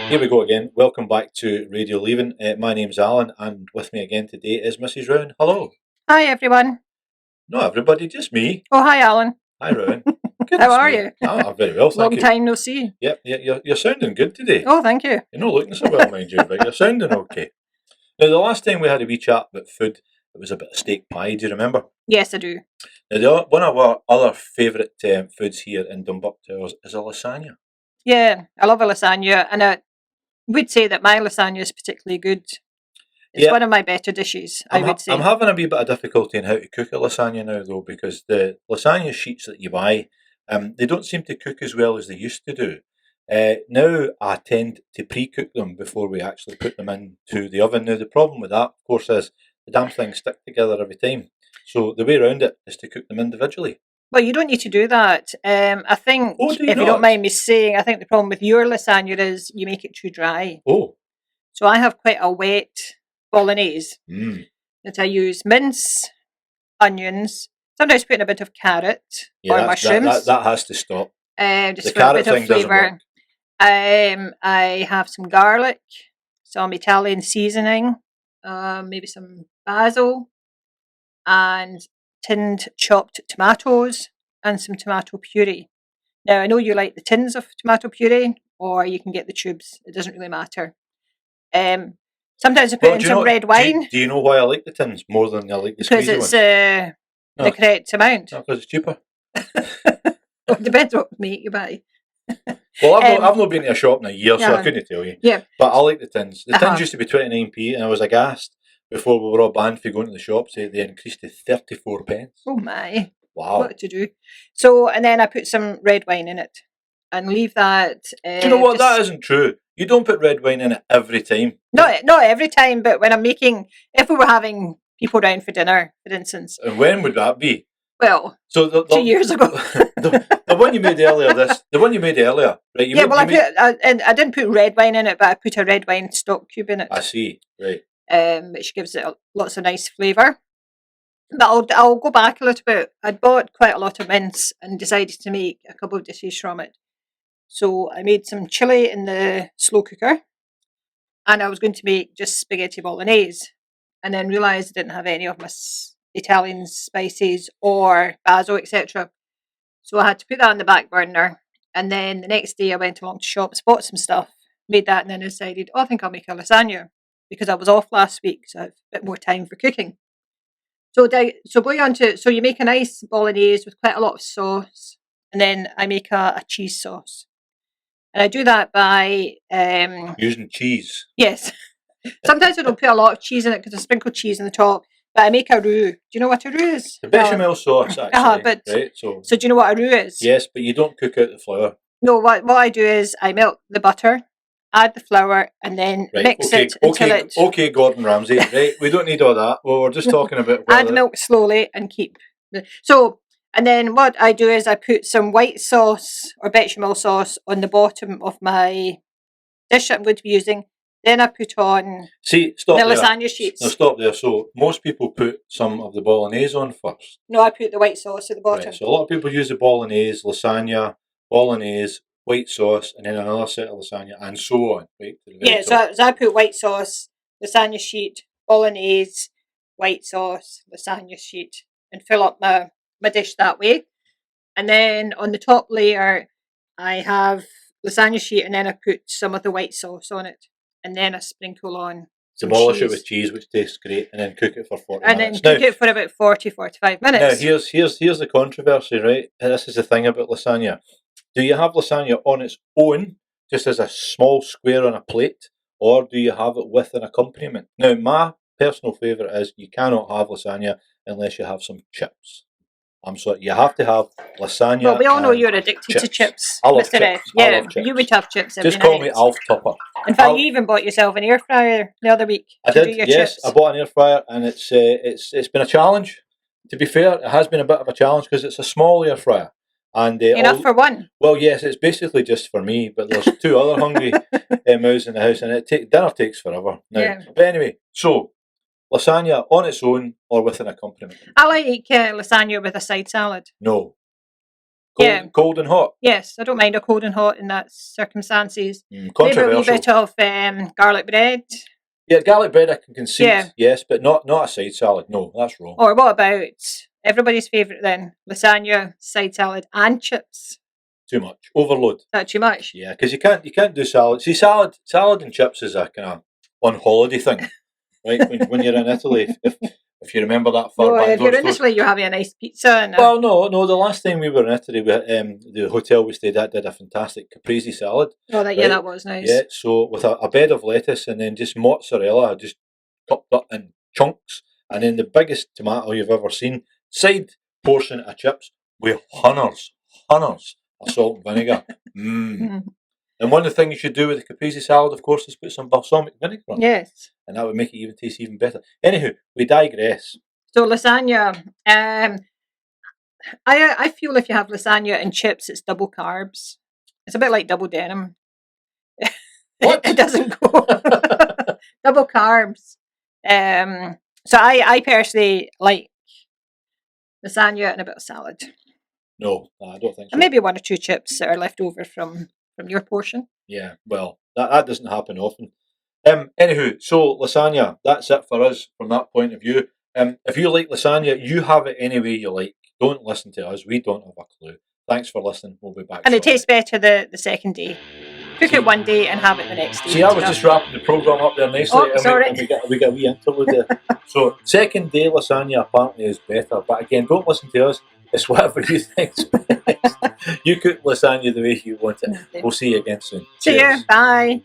Here we go again. Welcome back to Radio Leven. My name's Alan, and with me again today is Mrs. Rowan. Hello. Hi, everyone. Not everybody, just me. Oh, hi, Alan. Hi, Rowan. How are you? I'm very well, thank Long you. time no see. Yep, you're sounding good today. Oh, thank you. You're not looking so well, mind you, but you're sounding okay. Now, the last time we had a wee chat about food, it was a bit of steak pie. Do you remember? Yes, I do. Now, one of our other favourite foods here in Dumbarton is a lasagna. Yeah, I love a lasagna, and I would say that my lasagna is particularly good. It's one of my better dishes, I would say. I'm having a wee bit of difficulty in how to cook a lasagna now, though, because the lasagna sheets that you buy, they don't seem to cook as well as they used to do. Now I tend to pre-cook them before we actually put them into the oven. Now the problem with that, of course, is the damn things stick together every time. So the way around it is to cook them individually. Well, you don't need to do that. I think, if you don't mind me saying, I think the problem with your lasagna is you make it too dry. Oh. So I have quite a wet bolognese that I use mince, onions, sometimes put in a bit of carrot or mushrooms. That has to stop. Just for a bit of flavour. I have some garlic, some Italian seasoning, maybe some basil, and tinned chopped tomatoes and some tomato puree. Now, I know you like the tins of tomato puree, or you can get the tubes. It doesn't really matter. Sometimes I put in some red wine. Do you know why I like the tins more than I like the squeezy ones? Because it's the correct amount. No, because it's cheaper. Well, it depends what meat you buy. Well, I've not been to a shop in a year, so I couldn't tell you. Yeah. But I like the tins. The tins used to be 29p, and I was aghast before we were all banned for going to the shops. They increased to 34 pence. Oh my. Wow. What to do? So, and then I put some red wine in it and leave that. Do you know what? That isn't true. You don't put red wine in it every time. Not every time, but when I'm making, if we were having people round for dinner, for instance. And when would that be? Well, so 2 years ago. the one you made earlier, right? I didn't put red wine in it, but I put a red wine stock cube in it. I see, right. Which gives it lots of nice flavour. But I'll go back a little bit. I'd bought quite a lot of mince and decided to make a couple of dishes from it. So I made some chilli in the slow cooker, and I was going to make just spaghetti bolognese, and then realised I didn't have any of my Italian spices or basil, etc. So I had to put that on the back burner, and then the next day I went along to shops, bought some stuff, made that, and then decided, I think I'll make a lasagna because I was off last week, so I have a bit more time for cooking. So going on to, so you make a nice bolognese with quite a lot of sauce, and then I make a cheese sauce. And I do that by using cheese. Yes. Sometimes I don't put a lot of cheese in it because I sprinkle cheese on the top. But I make a roux. Do you know what a roux is? The bechamel sauce, actually. Right? So do you know what a roux is? Yes, but you don't cook out the flour. No, what I do is I melt the butter, add the flour, and then mix it until it... Okay, Gordon Ramsay, right? We don't need all that. Well, we're just talking about... Add the milk slowly and keep... And then what I do is I put some white sauce or bechamel sauce on the bottom of my dish that I'm going to be using. Then I put on the lasagna sheets. Now stop there. So most people put some of the bolognese on first. No, I put the white sauce at the bottom. Right, so a lot of people use the bolognese, lasagna, bolognese, white sauce, and then another set of lasagna, and so on. Right? Yeah, so I put white sauce, lasagna sheet, bolognese, white sauce, lasagna sheet, and fill up my dish that way. And then on the top layer, I have lasagna sheet, and then I put some of the white sauce on it. And then I sprinkle on demolish it with cheese, which tastes great, and then cook it for 40 minutes. And then cook it for about 40-45 minutes. Now, here's the controversy, right? And this is the thing about lasagna. Do you have lasagna on its own, just as a small square on a plate, or do you have it with an accompaniment? Now, my personal favourite is you cannot have lasagna unless you have some chips. I'm sorry, you have to have lasagna. Well, we all know you're addicted to chips. I love chips. Yeah, I love chips. You would have chips every night. Just call me Alf Tupper. In fact, you even bought yourself an air fryer the other week. I did, yes. I bought an air fryer, and it's been a challenge. To be fair, it has been a bit of a challenge because it's a small air fryer. And enough for one. Well, yes, it's basically just for me, but there's two other hungry mouths in the house, and dinner takes forever now. Yeah. But anyway, so lasagna on its own or with an accompaniment? I like lasagna with a side salad. No. Cold and hot. Yes, I don't mind a cold and hot in that circumstances. Maybe a wee Controversial. bit of garlic bread. Yeah, garlic bread I can concede, Yeah. yes, but not a side salad. No, that's wrong. Or what about everybody's favourite then? Lasagna, side salad, and chips. Too much. Overload. Not too much. Yeah, because you can't do salad. See, salad and chips is a kind of on holiday thing, right? when you're in Italy, if you remember that far back. If you're in Italy, you're having a nice pizza. And well, no. The last time we were in Italy, the hotel we stayed at did a fantastic caprese salad. Oh, right? that was nice. Yeah, so with a bed of lettuce and then just mozzarella, just chopped up in chunks, and then the biggest tomato you've ever seen. Side portion of chips with hunters of salt and vinegar. And one of the things you should do with the caprese salad, of course, is put some balsamic vinegar on it. Yes. And that would make it taste even better. Anywho, we digress. So lasagna, I feel if you have lasagna and chips, it's double carbs. It's a bit like double denim. What? It doesn't go. Double carbs. So I personally like lasagna and a bit of salad. No, I don't think so. And maybe one or two chips that are left over from your portion. Yeah, well, that doesn't happen often. Anywho, so lasagna, that's it for us from that point of view. If you like lasagna, you have it any way you like. Don't listen to us. We don't have a clue. Thanks for listening. We'll be back. And shortly. it tastes better the second day. Cook it one day and have it the next day. See, I was just wrapping the programme up there nicely. Oh, sorry. And we got a wee interlude there. So, second day lasagna apparently is better. But again, don't listen to us. It's whatever you think's best. You cook lasagna the way you want it. We'll see you again soon. See you. Bye.